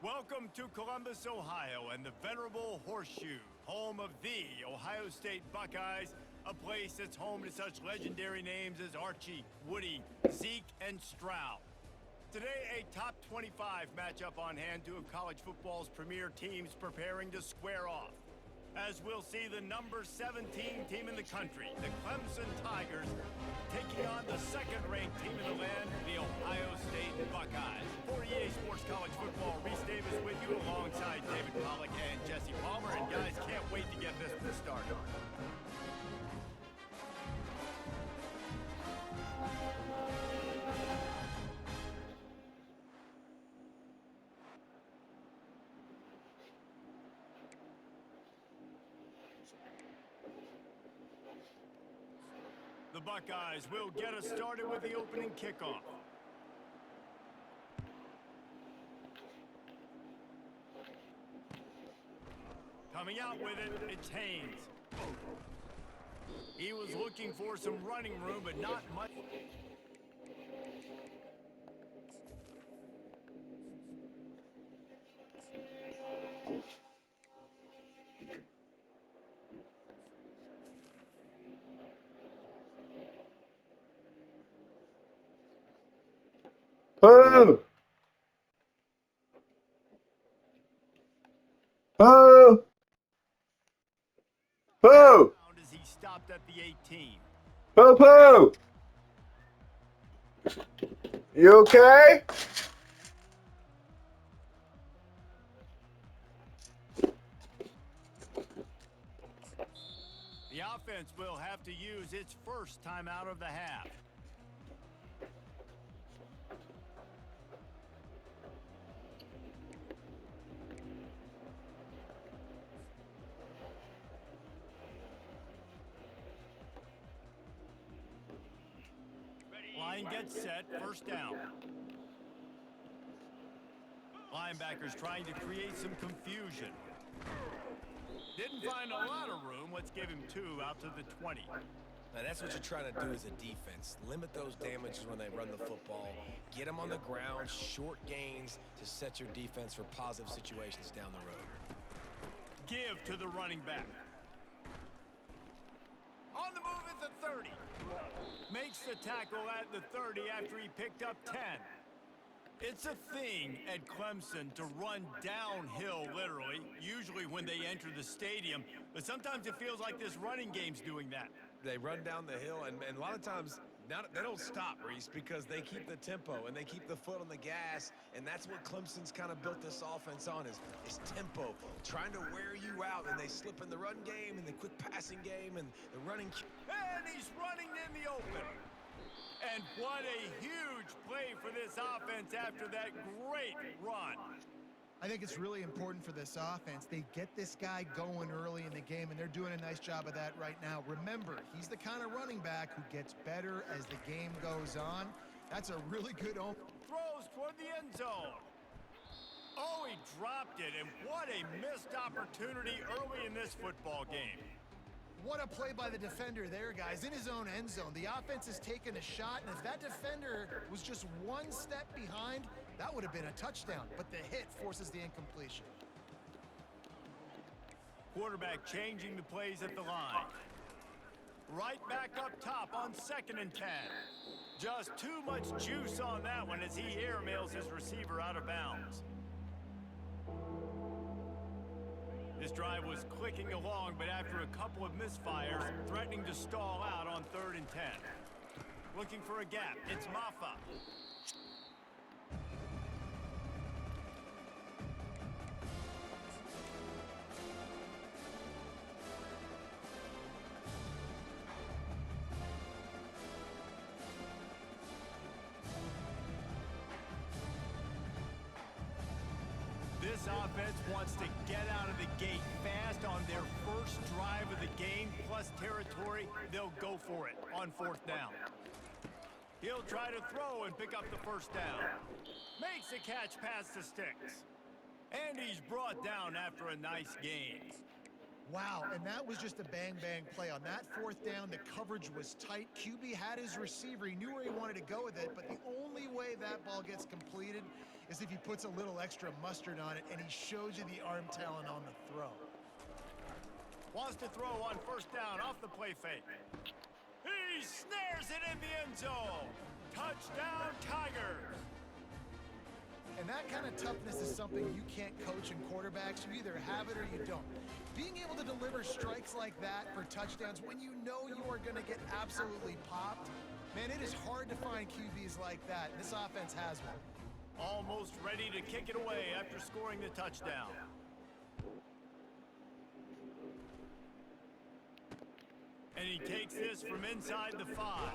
Welcome to Columbus, Ohio, and the venerable Horseshoe, home of the Ohio State Buckeyes, a place that's home to such legendary names as Archie, Woody, Zeke, and Stroud. Today, a top 25 matchup on hand, two of college football's premier teams preparing to square off. As we'll see the number 17 team in the country, the Clemson Tigers, taking on the second-ranked team in the land, the Ohio State Buckeyes. For EA Sports College Football, Reese Davis with you alongside David Pollack and Jesse Palmer. And guys, can't wait to get this started. The Buckeyes will get us started with the opening kickoff. Coming out with it, it's Haynes. He was looking for some running room, but not much. Oh! Oh! Oh! As he stopped at the 18. Popo! You okay? The offense will have to use its first timeout of the half. Line gets set, first down. Linebackers trying to create some confusion. Didn't find a lot of room. Let's give him two out to the 20. Now that's what you're trying to do as a defense. Limit those damages when they run the football. Get them on the ground, short gains to set your defense for positive situations down the road. Give to the running back. On the move at the 30. Makes the tackle at the 30 after he picked up 10. It's a thing at Clemson to run downhill, literally, usually when they enter the stadium. But sometimes it feels like this running game's doing that. They run down the hill, and a lot of times they don't stop, Reese, because they keep the tempo and they keep the foot on the gas, and that's what Clemson's kind of built this offense on is tempo, trying to wear you out, and they slip in the run game and the quick passing game and the running. And he's running in the open. And what a huge play for this offense after that great run. I think it's really important for this offense. They get this guy going early in the game, and they're doing a nice job of that right now. Remember, he's the kind of running back who gets better as the game goes on. That's a really good open. Throws toward the end zone. Oh, he dropped it, and what a missed opportunity early in this football game. What a play by the defender there, guys, in his own end zone. The offense has taken a shot, and if that defender was just one step behind, that would have been a touchdown, but the hit forces the incompletion. Quarterback changing the plays at the line. Right back up top on 2nd and 10. Just too much juice on that one as he airmails his receiver out of bounds. This drive was clicking along, but after a couple of misfires, threatening to stall out on 3rd and 10. Looking for a gap, it's Maffa. This offense wants to get out of the gate fast on their first drive of the game, plus territory. They'll go for it on 4th down. He'll try to throw and pick up the first down. Makes a catch past the sticks. And he's brought down after a nice gain. Wow, and that was just a bang-bang play. On that 4th down, the coverage was tight. QB had his receiver. He knew where he wanted to go with it, but the only way that ball gets completed is if he puts a little extra mustard on it and he shows you the arm talent on the throw. Wants to throw on first down off the play fake. He snares it in the end zone. Touchdown, Tigers. And that kind of toughness is something you can't coach in quarterbacks. You either have it or you don't. Being able to deliver strikes like that for touchdowns when you know you are going to get absolutely popped, man, it is hard to find QBs like that. This offense has one. Almost ready to kick it away after scoring the touchdown. And he takes this from inside the 5.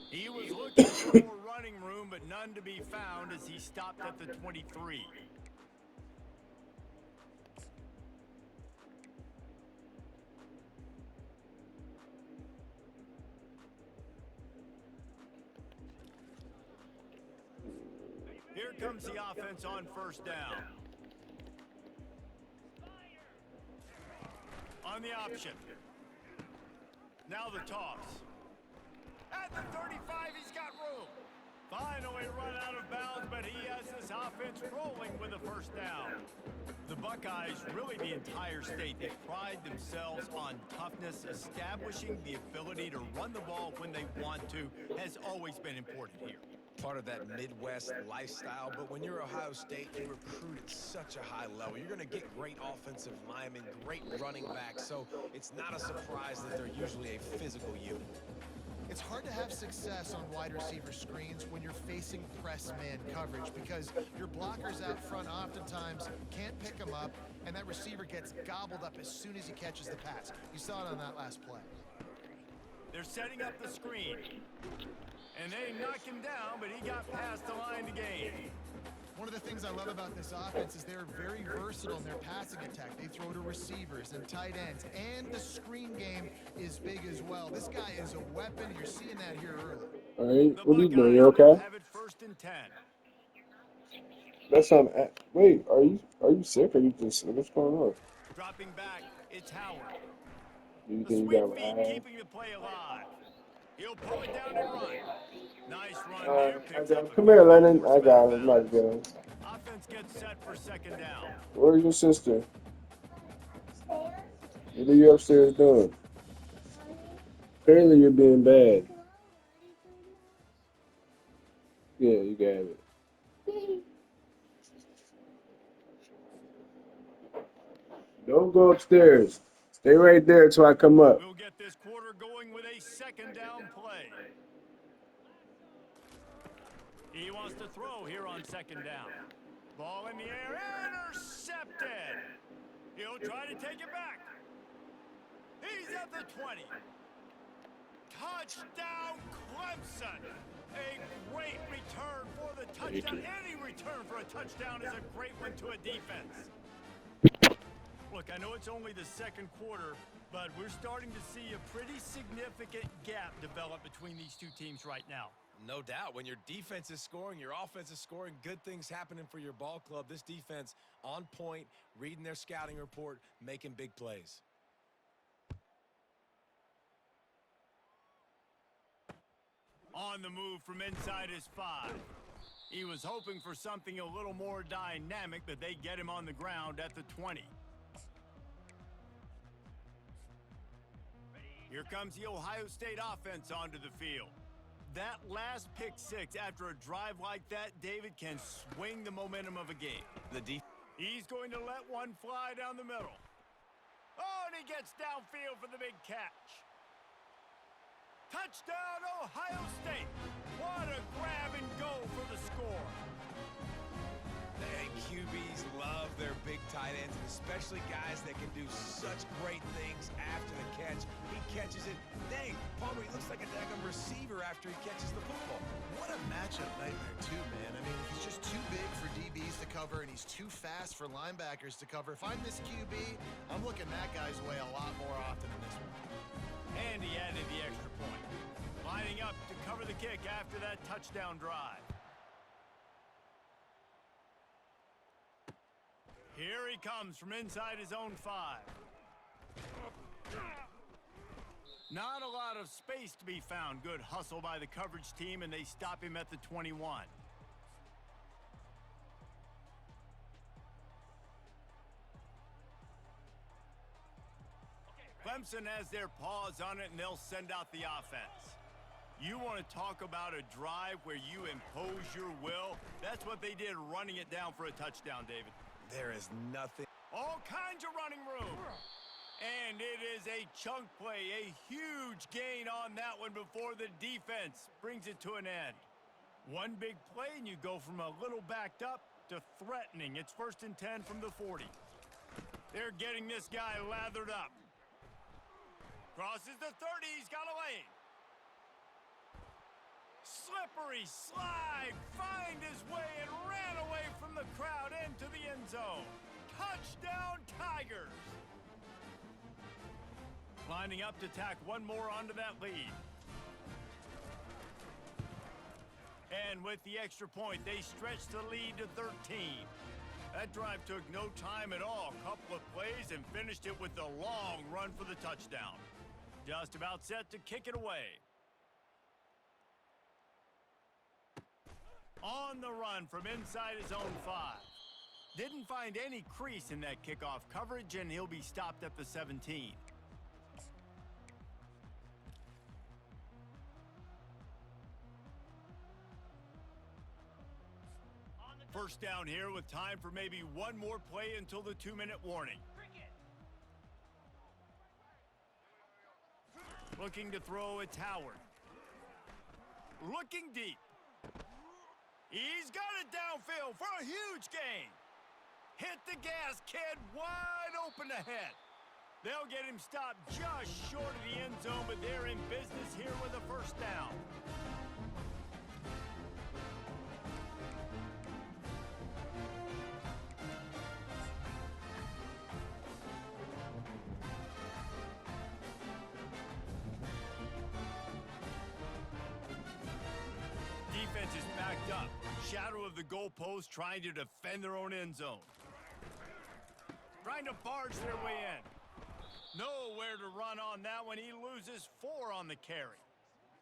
He was looking for more running room, but none to be found as he stopped at the 23. Here comes the offense on first down. On the option. Now the toss. At the 35, he's got room. Finally run out of bounds, but he has this offense rolling with a first down. The Buckeyes, really the entire state, they pride themselves on toughness. Establishing the ability to run the ball when they want to has always been important here. Part of that Midwest lifestyle, but when you're Ohio State, you recruit at such a high level. You're going to get great offensive linemen, great running backs, so it's not a surprise that they're usually a physical unit. It's hard to have success on wide receiver screens when you're facing press man coverage because your blockers out front oftentimes can't pick them up, and that receiver gets gobbled up as soon as he catches the pass. You saw it on that last play. They're setting up the screen. And they knocked him down, but he got past the line to gain. One of the things I love about this offense is they're very versatile in their passing attack. They throw to receivers and tight ends, and the screen game is big as well. This guy is a weapon. You're seeing that here early. All right, what are you doing? You okay? Have it first and 10. That's on. Wait, are you sick or you just what's going on? Dropping back, it's Howard. Do you The think you sweep got feet keeping the play alive. He'll pull it down and run. Nice run there. Picks up a come here, good Lennon. I first got down. it. My God. Offense gets set for second down. Where's your sister? What are you upstairs doing? Apparently you're being bad. Yeah, you got it. Don't go upstairs. Stay right there until I come up. We'll get this quarter going with a second down play. He wants to throw here on second down. Ball in the air, intercepted. He'll try to take it back. He's at the 20. Touchdown, Clemson. A great return for the touchdown. Any return for a touchdown is a great one to a defense. Look, I know it's only the second quarter, but we're starting to see a pretty significant gap develop between these two teams right now. No doubt. When your defense is scoring, your offense is scoring, good things happening for your ball club. This defense on point, reading their scouting report, making big plays. On the move from inside his 5. He was hoping for something a little more dynamic, but they get him on the ground at the 20. Here comes the Ohio State offense onto the field. That last pick 6 after a drive like that, David, can swing the momentum of a game. He's going to let one fly down the middle. Oh, and he gets downfield for the big catch. Touchdown, Ohio State. What a grab and go for the score. And QBs love their big tight ends, and especially guys that can do such great things after the catch. He catches it. Dang, Palmer, he looks like a daggum receiver after he catches the football. What a matchup nightmare, too, man. I mean, he's just too big for DBs to cover, and he's too fast for linebackers to cover. If I'm this QB, I'm looking that guy's way a lot more often than this one. And he added the extra point. Lining up to cover the kick after that touchdown drive. Here he comes from inside his own 5. Not a lot of space to be found. Good hustle by the coverage team, and they stop him at the 21. Clemson has their paws on it, and they'll send out the offense. You want to talk about a drive where you impose your will? That's what they did, running it down for a touchdown, David. There is nothing. All kinds of running room. And it is a chunk play, a huge gain on that one before the defense brings it to an end. One big play, and you go from a little backed up to threatening. It's 1st and 10 from the 40. They're getting this guy lathered up. Crosses the 30, he's got a lane. Slippery slide, find his way and ran away from the crowd into the end zone. Touchdown, Tigers! Lining up to tack one more onto that lead. And with the extra point, they stretch the lead to 13. That drive took no time at all. Couple of plays and finished it with a long run for the touchdown. Just about set to kick it away. On the run from inside his own 5. Didn't find any crease in that kickoff coverage, and he'll be stopped at the 17. First down here with time for maybe one more play until the 2-minute warning. Looking to throw, it's Howard. Looking deep. He's got it downfield for a huge gain. Hit the gas, kid, wide open ahead. They'll get him stopped just short of the end zone, but they're in business here with a first down. Defense is backed up. Shadow of the goalpost, trying to defend their own end zone. Trying to barge their way in. Nowhere to run on that one. He loses 4 on the carry.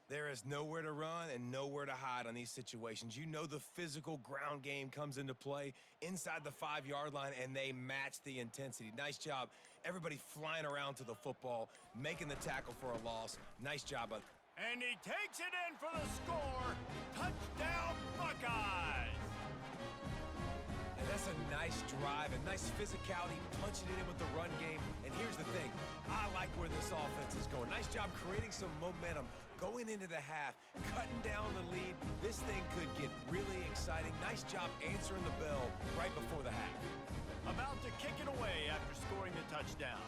There is nowhere to run and nowhere to hide on these situations. You know the physical ground game comes into play inside the 5-yard line, and they match the intensity. Nice job. Everybody flying around to the football, making the tackle for a loss. Nice job. And he takes it in for the score. Touchdown, Buckeyes! And that's a nice drive, a nice physicality, punching it in with the run game. And here's the thing, I like where this offense is going. Nice job creating some momentum, going into the half, cutting down the lead. This thing could get really exciting. Nice job answering the bell right before the half. About to kick it away after scoring the touchdown.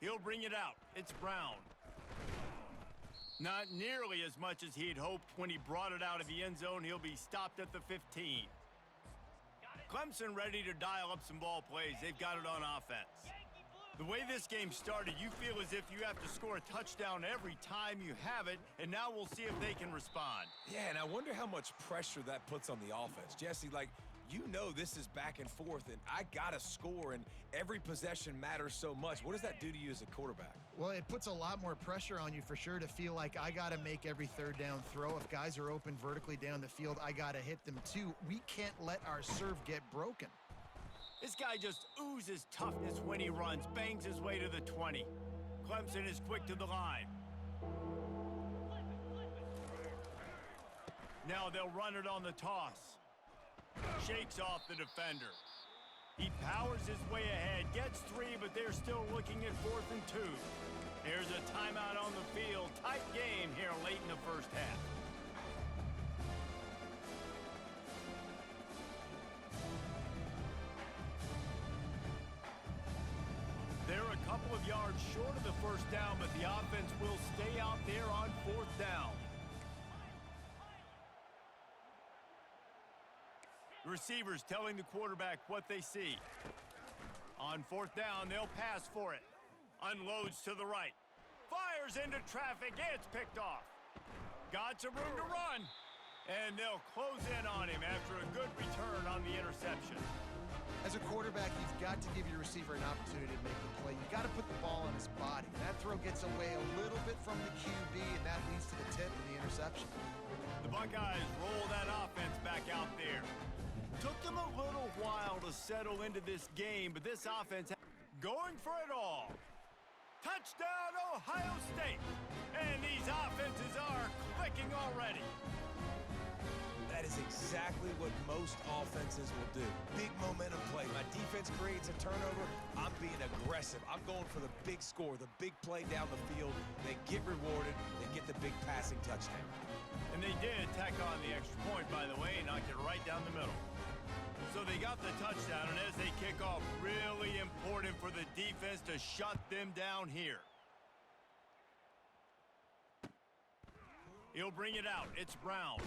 He'll bring it out. It's Brown. Not nearly as much as he'd hoped when he brought it out of the end zone. He'll be stopped at the 15. Clemson ready to dial up some ball plays. They've got it on offense. The way this game started, you feel as if you have to score a touchdown every time you have it, and now we'll see if they can respond. Yeah, and I wonder how much pressure that puts on the offense. Jesse, like, you know this is back and forth, and I got to score, and every possession matters so much. What does that do to you as a quarterback? Well, it puts a lot more pressure on you for sure to feel like I got to make every third down throw. If guys are open vertically down the field, I got to hit them too. We can't let our serve get broken. This guy just oozes toughness when he runs, bangs his way to the 20. Clemson is quick to the line. Now they'll run it on the toss. Shakes off the defender. He powers his way ahead, gets 3, but they're still looking at 4th and 2. There's a timeout on the field. Tight game here late in the first half. They're a couple of yards short of the first down, but the offense will stay out there on 4th down. Receivers telling the quarterback what they see. On 4th down, they'll pass for it. Unloads to the right. Fires into traffic. It's picked off. Got some room to run. And they'll close in on him after a good return on the interception. As a quarterback, you've got to give your receiver an opportunity to make the play. You've got to put the ball on his body. That throw gets away a little bit from the QB, and that leads to the tip and the interception. The Buckeyes roll that offense back out there. Took them a little while to settle into this game, but this offense going for it all. Touchdown, Ohio State! And these offenses are clicking already. That is exactly what most offenses will do. Big momentum play. My defense creates a turnover. I'm being aggressive. I'm going for the big score, the big play down the field. They get rewarded. They get the big passing touchdown. And they did tack on the extra point, by the way, and knocked it right down the middle. So they got the touchdown, and as they kick off, really important for the defense to shut them down here. He'll bring it out. It's Brown.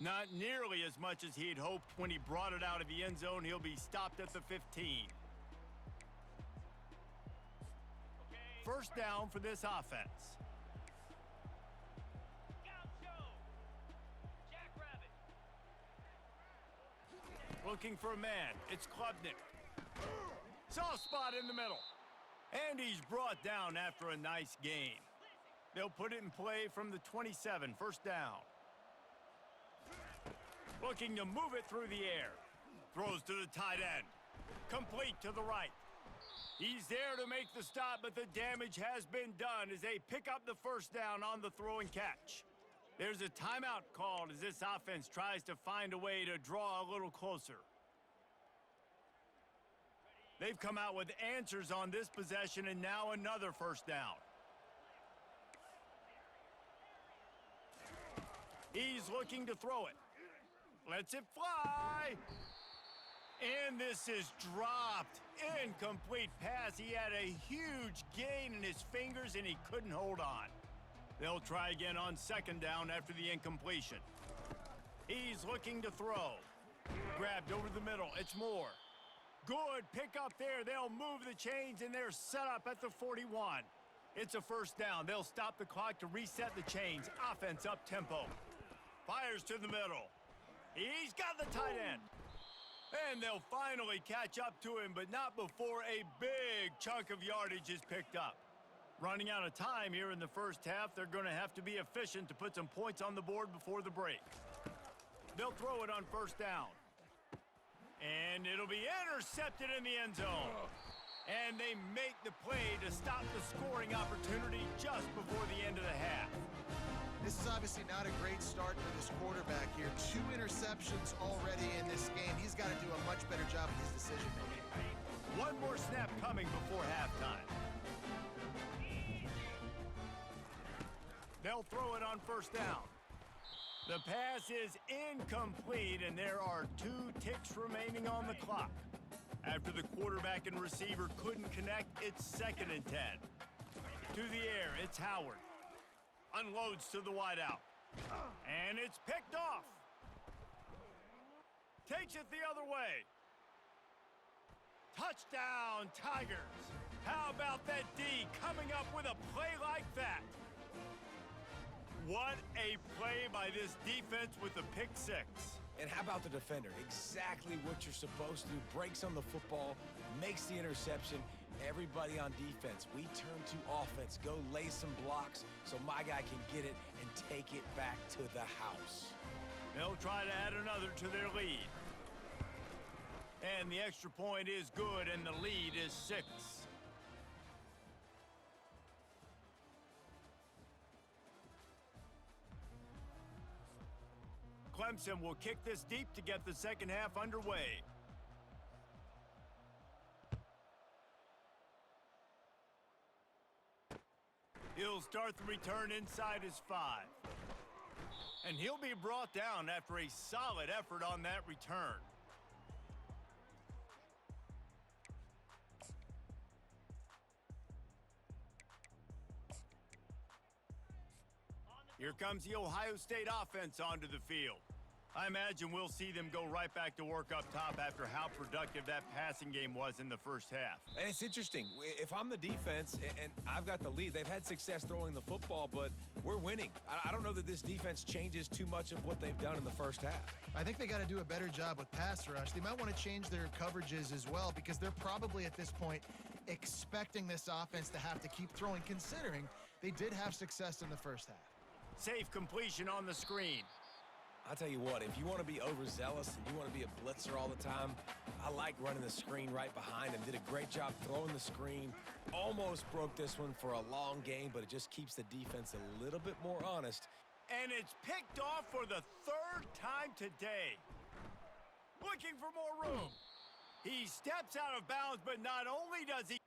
Not nearly as much as he'd hoped when he brought it out of the end zone. He'll be stopped at the 15. First down for this offense. Looking for a man. It's Klubnik. Soft spot in the middle. And he's brought down after a nice gain. They'll put it in play from the 27. First down. Looking to move it through the air. Throws to the tight end. Complete to the right. He's there to make the stop, but the damage has been done as they pick up the first down on the throw and catch. There's a timeout called as this offense tries to find a way to draw a little closer. They've come out with answers on this possession, and now another first down. He's looking to throw it. Lets it fly. And this is dropped. Incomplete pass. He had a huge gain in his fingers, and he couldn't hold on. They'll try again on second down after the incompletion. He's looking to throw. Grabbed over the middle. It's Moore. Good pick up there. They'll move the chains, and they're set up at the 41. It's a first down. They'll stop the clock to reset the chains. Offense up tempo. Fires to the middle. He's got the tight end. And they'll finally catch up to him, but not before a big chunk of yardage is picked up. Running out of time here in the first half, they're going to have to be efficient to put some points on the board before the break. They'll throw it on first down. And it'll be intercepted in the end zone. And they make the play to stop the scoring opportunity just before the end of the half. This is obviously not a great start for this quarterback here. 2 interceptions already in this game. He's got to do a much better job of his decision-making. One more snap coming before halftime. They'll throw it on first down. The pass is incomplete, and there are 2 ticks remaining on the clock. After the quarterback and receiver couldn't connect, it's 2nd and 10. To the air, it's Howard. Unloads to the wideout. And it's picked off. Takes it the other way. Touchdown, Tigers. How about that D coming up with a play like that? What a play by this defense with the pick 6. And how about the defender? Exactly what you're supposed to do. Breaks on the football, makes the interception. Everybody on defense, we turn to offense. Go lay some blocks so my guy can get it and take it back to the house. They'll try to add another to their lead. And the extra point is good, and the lead is 6. Clemson will kick this deep to get the second half underway. He'll start the return inside his 5. And he'll be brought down after a solid effort on that return. Here comes the Ohio State offense onto the field. I imagine we'll see them go right back to work up top after how productive that passing game was in the first half. And it's interesting. If I'm the defense and I've got the lead, they've had success throwing the football, but we're winning. I don't know that this defense changes too much of what they've done in the first half. I think they got to do a better job with pass rush. They might want to change their coverages as well, because they're probably at this point expecting this offense to have to keep throwing, considering they did have success in the first half. Safe completion on the screen. I'll tell you what, if you want to be overzealous and you want to be a blitzer all the time, I like running the screen right behind him. Did a great job throwing the screen. Almost broke this one for a long game, but it just keeps the defense a little bit more honest. And it's picked off for the third time today. Looking for more room. He steps out of bounds, but not only does he